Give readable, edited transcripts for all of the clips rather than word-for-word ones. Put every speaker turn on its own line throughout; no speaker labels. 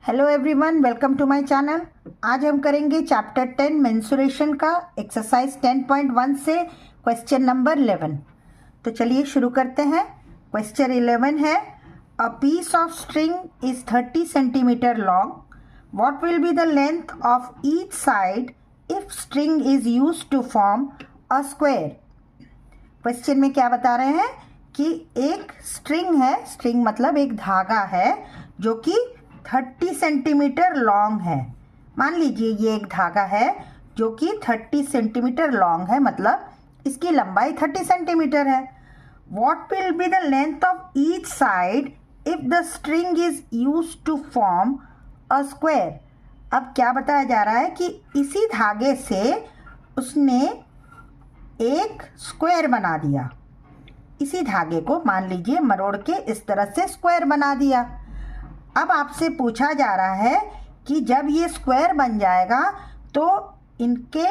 Hello everyone, welcome to my channel. आज हम करेंगे चैप्टर 10 मेंसुरेशन का एक्सरसाइज 10.1 से क्वेश्चन नंबर 11। तो चलिए शुरू करते हैं। क्वेश्चन 11 है, a piece of string is 30 centimetre long. What will be the length of each side if string is used to form a square. Question में क्या बता रहे हैं कि एक स्ट्रिंग है, स्ट्रिंग मतलब एक धागा है जो कि 30 सेंटीमीटर लॉन्ग है। मान लीजिए ये एक धागा है जो कि 30 सेंटीमीटर लॉन्ग है, मतलब इसकी लंबाई 30 सेंटीमीटर है। What will be the length of each side if the string is used to form a square. अब क्या बताया जा रहा है कि इसी धागे से उसने एक स्क्वायर बना दिया। इसी धागे को मान लीजिए मरोड़ के इस तरह से स्क्वायर बना दिया। अब आपसे पूछा जा रहा है कि जब ये स्क्वायर बन जाएगा तो इनके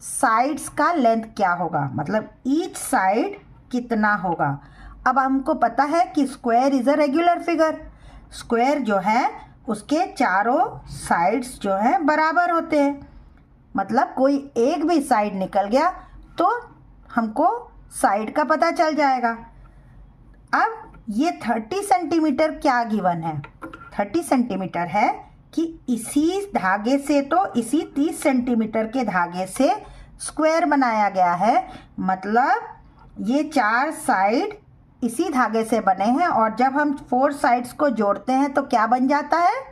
साइड्स का लेंथ क्या होगा, मतलब ईच साइड कितना होगा। अब हमको पता है कि square is a regular figure. Square जो है उसके चारों साइड्स जो है बराबर होते हैं, मतलब कोई एक भी साइड निकल गया तो हमको साइड का पता चल जाएगा। अब ये 30 सेंटीमीटर क्या गिवन है? 30 सेंटीमीटर है कि इसी धागे से, तो इसी 30 सेंटीमीटर के धागे से स्क्वायर बनाया गया है, मतलब ये चार साइड इसी धागे से बने हैं और जब हम 4 साइड्स को जोड़ते हैं तो क्या बन जाता है?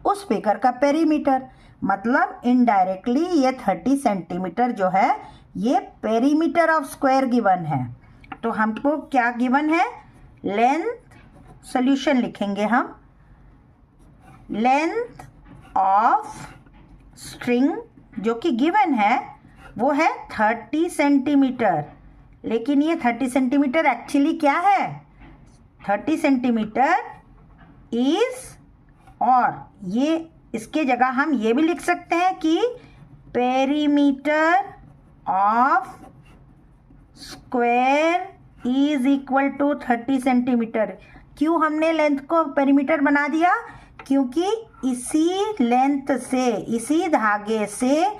उस फिगर का पेरीमीटर। मतलब इनडायरेक्टली ये 30 सेंटीमीटर जो है ये पेरीमीटर ऑफ स्क्वायर गिवन है। तो हमको क्या गिवन है? लेंथ, सॉल्यूशन लिखेंगे हम, लेंथ ऑफ स्ट्रिंग जो कि गिवन है वो है 30 सेंटीमीटर। लेकिन ये 30 सेंटीमीटर एक्चुअली क्या है? 30 सेंटीमीटर इज, और ये इसके जगह हम ये भी लिख सकते हैं कि perimeter of square is equal to 30 centimetre. क्यों हमने लेंथ को पेरीमीटर बना दिया? क्योंकि इसी लेंथ से, इसी धागे से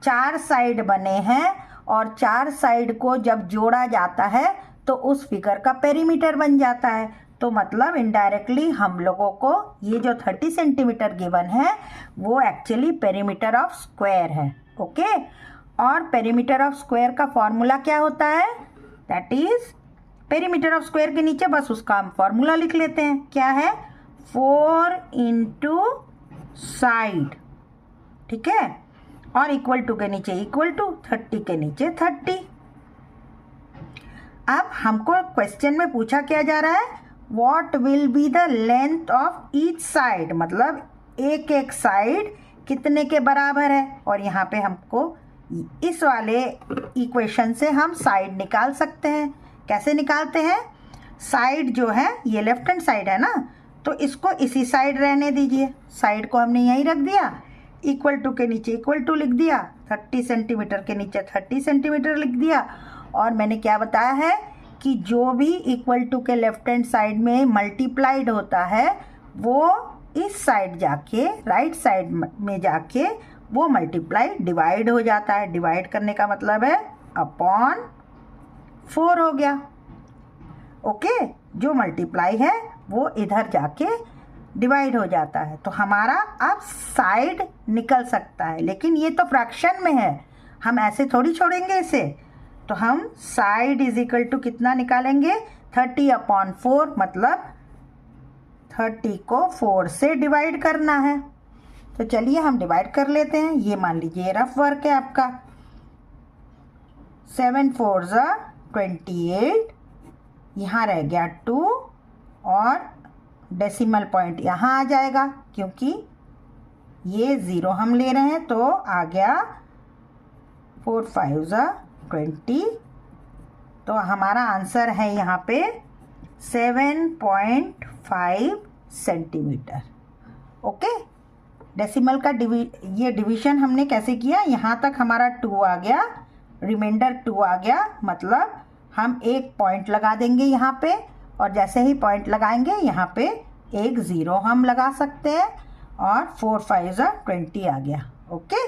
4 साइड बने हैं और 4 साइड को जब जोड़ा जाता है तो उस फिगर का पेरीमीटर बन जाता है। तो मतलब इनडायरेक्टली हम लोगों को ये जो 30 सेंटीमीटर गिवन है वो एक्चुअली पेरीमीटर ऑफ स्क्वायर है। ओके, और पेरीमीटर ऑफ स्क्वायर का फॉर्मूला क्या होता है? That is, perimeter of square के नीचे बस उसका हम फॉर्मूला लिख लेते हैं। क्या है? 4 इंटू साइड, ठीक है, और इक्वल टू के नीचे इक्वल टू, 30 के नीचे 30। अब हमको क्वेश्चन में पूछा क्या जा रहा है? What will be the length of each side, मतलब एक एक साइड कितने के बराबर है। और यहाँ पे हमको इस वाले इक्वेशन से हम साइड निकाल सकते हैं। कैसे निकालते हैं? साइड जो है ये लेफ्ट हैंड साइड है ना, तो इसको इसी साइड रहने दीजिए। साइड को हमने यहीं रख दिया, इक्वल टू के नीचे इक्वल टू लिख दिया, 30 सेंटीमीटर के नीचे 30 सेंटीमीटर लिख दिया। और मैंने क्या बताया है कि जो भी इक्वल टू के लेफ्ट हैंड साइड में मल्टीप्लाइड होता है वो इस साइड जाके, राइट साइड में जाके वो मल्टीप्लाई डिवाइड हो जाता है। डिवाइड करने का मतलब है अपॉन 4 हो गया। ओके, जो मल्टीप्लाई है वो इधर जाके डिवाइड हो जाता है। तो हमारा अब साइड निकल सकता है, लेकिन ये तो फ्रैक्शन में है, हम ऐसे थोड़ी छोड़ेंगे इसे। तो हम साइड इज इक्वल टू कितना निकालेंगे? 30/4, मतलब 30 को 4 से डिवाइड करना है। तो चलिए हम डिवाइड कर लेते हैं। ये मान लीजिए रफ वर्क है आपका। 7 4 28, यहाँ रह गया 2 और डेसिमल पॉइंट यहाँ आ जाएगा क्योंकि ये 0 हम ले रहे हैं, तो आ गया 4 5 20। तो हमारा आंसर है यहाँ पे 7.5 सेंटीमीटर। ओके, डेसिमल का ये डिवीजन हमने कैसे किया? यहाँ तक हमारा 2 आ गया, रिमाइंडर 2 आ गया, मतलब हम एक पॉइंट लगा देंगे यहाँ पे, और जैसे ही पॉइंट लगाएंगे यहाँ पे एक 0 हम लगा सकते हैं और 4 5 20 आ गया। ओके,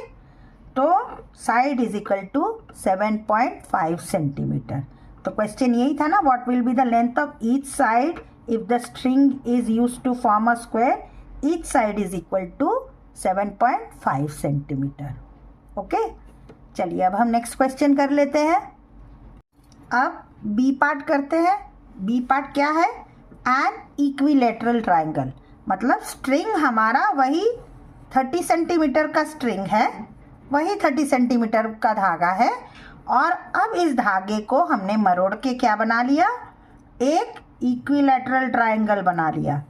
तो side is equal to 7.5 centimetre. तो क्वेश्चन यही था ना, what will be the length of each side if the string is used to form a square, each side is equal to 7.5 centimetre. Okay, चलिए अब हम next question कर लेते हैं। अब बी पार्ट करते हैं। बी पार्ट क्या है? एन इक्विलेटरल ट्राइंगल, मतलब स्ट्रिंग हमारा वही 30 सेंटीमीटर का स्ट्रिंग है, वही 30 सेंटीमीटर का धागा है, और अब इस धागे को हमने मरोड़ के क्या बना लिया? एक इक्विलेटरल ट्राइंगल बना लिया।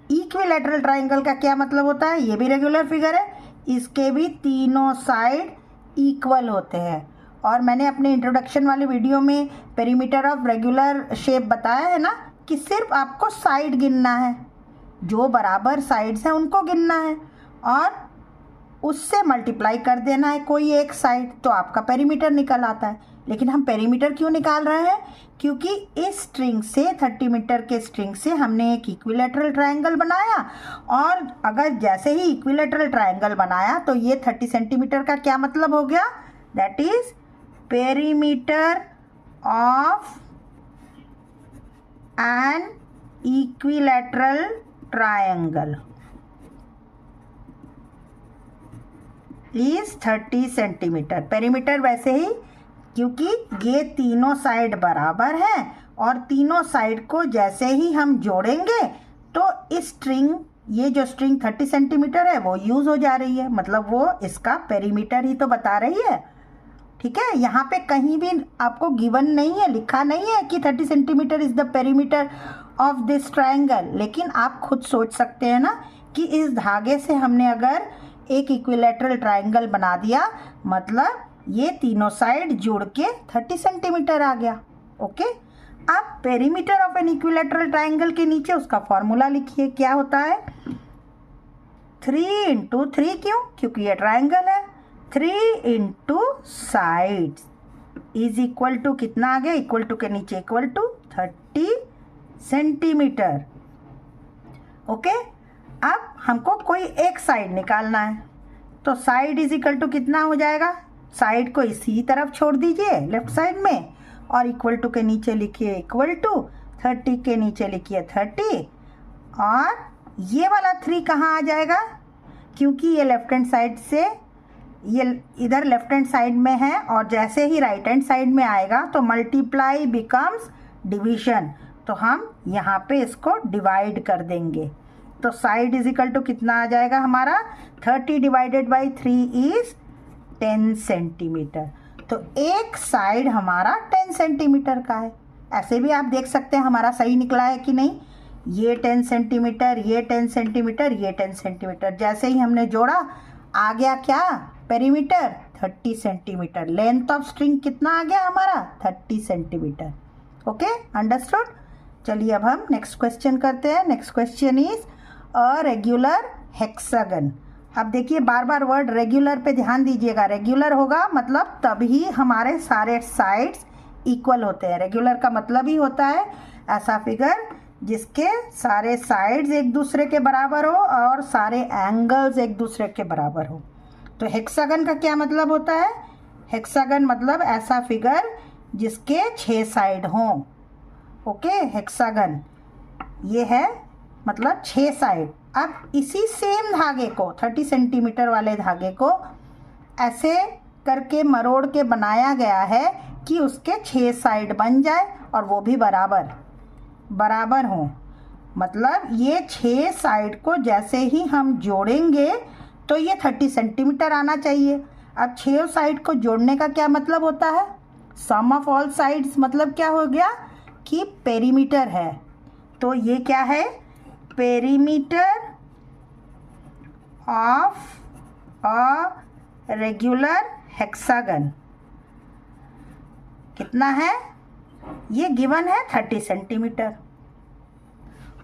इक्विलेटरल ट्राइंगल का क्या मतलब होता है? ये भी रेगुलर फिगर है, इसके भी तीनों साइड इक्वल होते हैं। और मैंने अपने इंट्रोडक्शन वाले वीडियो में पेरीमीटर ऑफ रेगुलर शेप बताया है ना कि सिर्फ आपको साइड गिनना है, जो बराबर साइड्स हैं उनको गिनना है और उससे मल्टीप्लाई कर देना है कोई एक साइड, तो आपका पेरीमीटर निकल आता है। लेकिन हम पेरीमीटर क्यों निकाल रहे हैं? क्योंकि इस स्ट्रिंग से 30 मीटर के स्ट्रिंग से हमने एक इक्विलेटरल ट्रायंगल बनाया, और अगर जैसे ही इक्विलेटरल ट्रायंगल बनाया तो ये 30 सेंटीमीटर का क्या मतलब हो गया? That is perimeter of an equilateral triangle is 30 centimetre. Perimeter वैसे ही, क्योंकि ये तीनों साइड बराबर हैं और तीनों साइड को जैसे ही हम जोड़ेंगे तो इस स्ट्रिंग, ये जो स्ट्रिंग 30 सेंटीमीटर है वो यूज़ हो जा रही है, मतलब वो इसका पेरीमीटर ही तो बता रही है। ठीक है, यहाँ पे कहीं भी आपको गिवन नहीं है, लिखा नहीं है कि 30 centimetre is the perimeter of this triangle, लेकिन आप खुद सोच सकते हैं ना कि इस धागे से हमने अगर एक इक्विलेटरल ट्रायंगल बना दिया, मतलब ये तीनों साइड जुड़ के 30 सेंटीमीटर आ गया। ओके, अब perimeter of an equilateral triangle के नीचे उसका फॉर्मूला लिखिए, क्या होता है? 3 इंटू 3, क्यों? क्योंकि ये ट्रायंगल है। 3 into sides is equal to कितना आ गया? इक्वल टू के नीचे इक्वल टू 30 सेंटीमीटर। ओके, अब हमको कोई एक साइड निकालना है, तो साइड इज इक्वल टू कितना हो जाएगा? साइड को इसी तरफ छोड़ दीजिए लेफ्ट साइड में, और इक्वल टू के नीचे लिखिए इक्वल टू, 30 के नीचे लिखिए 30, और ये वाला 3 कहाँ आ जाएगा? क्योंकि ये लेफ्ट हैंड साइड से, ये इधर लेफ्ट हैंड साइड में है और जैसे ही राइट हैंड साइड में आएगा तो मल्टीप्लाई बिकम्स डिवीजन, तो हम यहाँ पे इसको डिवाइड कर देंगे। तो साइड इज इक्वल टू कितना आ जाएगा हमारा? 30 डिवाइडेड बाई 3 इज 10 सेंटीमीटर। तो एक साइड हमारा 10 सेंटीमीटर का है। ऐसे भी आप देख सकते हैं हमारा सही निकला है कि नहीं। ये 10 सेंटीमीटर, ये 10 सेंटीमीटर, ये 10 सेंटीमीटर, जैसे ही हमने जोड़ा आ गया क्या? Perimeter 30 centimetre. Length of string कितना आ गया हमारा? 30 सेंटीमीटर। Okay, understood. चलिए अब हम नेक्स्ट क्वेश्चन करते हैं। Next question is a regular hexagon. अब देखिए, बार बार वर्ड रेगुलर पे ध्यान दीजिएगा। रेगुलर होगा मतलब तभी हमारे सारे साइड्स इक्वल होते हैं। रेगुलर का मतलब ही होता है ऐसा फिगर जिसके सारे साइड्स एक दूसरे के बराबर हो और सारे एंगल्स एक दूसरे के बराबर हो। तो हेक्सागन का क्या मतलब होता है? हेक्सागन मतलब ऐसा फिगर जिसके 6 साइड हों। ओके, हेक्सागन ये है मतलब 6 साइड। अब इसी सेम धागे को, 30 सेंटीमीटर वाले धागे को ऐसे करके मरोड़ के बनाया गया है कि उसके 6 साइड बन जाए और वो भी बराबर बराबर हों। मतलब ये 6 साइड को जैसे ही हम जोड़ेंगे तो ये 30 सेंटीमीटर आना चाहिए। अब 6 साइड को जोड़ने का क्या मतलब होता है? सम ऑफ ऑल साइड्स, मतलब क्या हो गया कि पेरीमीटर है। तो ये क्या है? Perimeter of a regular hexagon कितना है? ये गिवन है 30 सेंटीमीटर।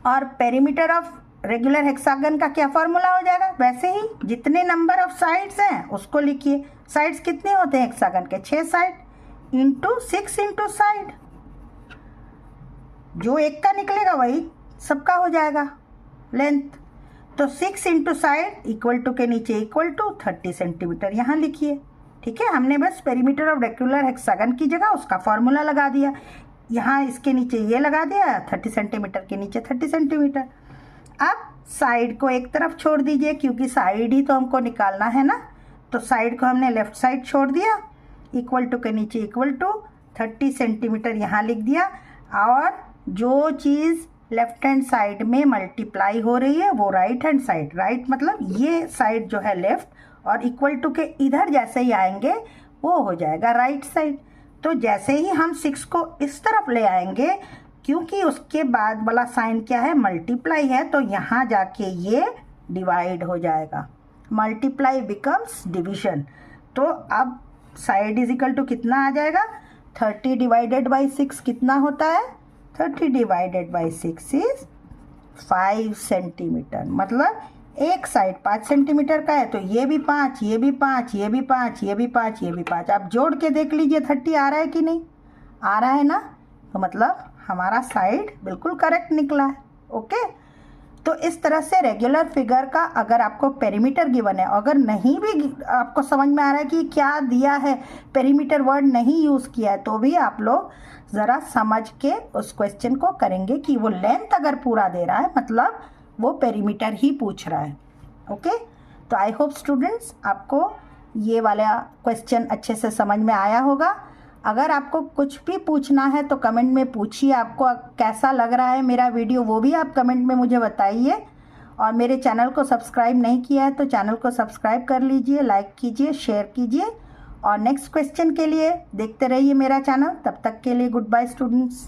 और पेरीमीटर ऑफ रेगुलर हेक्सागन का क्या फॉर्मूला हो जाएगा? वैसे ही जितने नंबर ऑफ साइड्स हैं उसको लिखिए। साइड्स कितने होते हैं हेक्सागन के? 6 साइड इंटू 6 इंटू साइड, जो एक का निकलेगा वही सबका हो जाएगा लेंथ। तो 6 इंटू साइड इक्वल टू के नीचे इक्वल टू 30 सेंटीमीटर यहाँ लिखिए। ठीक है, हमने बस पेरीमीटर ऑफ रेक्टेंगुलर हेक्सागन की जगह उसका फॉर्मूला लगा दिया, यहाँ इसके नीचे ये लगा दिया, 30 सेंटीमीटर के नीचे 30 सेंटीमीटर। अब साइड को एक तरफ छोड़ दीजिए क्योंकि साइड ही तो हमको निकालना है ना, तो साइड को हमने लेफ्ट साइड छोड़ दिया, इक्वल टू के नीचे इक्वल टू 30 सेंटीमीटर यहाँ लिख दिया। और जो चीज़ लेफ्ट हैंड साइड में मल्टीप्लाई हो रही है वो राइट हैंड साइड, राइट मतलब ये साइड जो है लेफ्ट, और इक्वल टू के इधर जैसे ही आएंगे वो हो जाएगा राइट साइड। तो जैसे ही हम 6 को इस तरफ ले आएंगे, क्योंकि उसके बाद वाला साइन क्या है, मल्टीप्लाई है, तो यहाँ जाके ये डिवाइड हो जाएगा, मल्टीप्लाई बिकम्स डिविजन। तो अब साइड इज इक्वल टू कितना आ जाएगा, 30 डिवाइडेड बाई 6 कितना होता है, 30 डिवाइडेड बाई 6 इज 5 सेंटीमीटर। मतलब एक साइड 5 सेंटीमीटर का है तो ये भी 5, ये भी 5, ये भी 5, ये भी 5, ये भी 5। आप जोड़ के देख लीजिए 30 आ रहा है कि नहीं, आ रहा है ना, तो मतलब हमारा साइड बिल्कुल करेक्ट निकला है। ओके, तो इस तरह से रेगुलर फिगर का अगर आपको पेरीमीटर गिवन है, अगर नहीं भी आपको समझ में आ रहा है कि क्या दिया है, पेरीमीटर वर्ड नहीं यूज़ किया है, तो भी आप लोग ज़रा समझ के उस क्वेश्चन को करेंगे कि वो लेंथ अगर पूरा दे रहा है मतलब वो पेरीमीटर ही पूछ रहा है। ओके, तो आई होप स्टूडेंट्स आपको ये वाला क्वेश्चन अच्छे से समझ में आया होगा। अगर आपको कुछ भी पूछना है तो कमेंट में पूछिए, आपको कैसा लग रहा है मेरा वीडियो वो भी आप कमेंट में मुझे बताइए। और मेरे चैनल को सब्सक्राइब नहीं किया है तो चैनल को सब्सक्राइब कर लीजिए, लाइक कीजिए, शेयर कीजिए। और नेक्स्ट क्वेश्चन के लिए देखते रहिए मेरा चैनल। तब तक के लिए गुड बाय स्टूडेंट्स।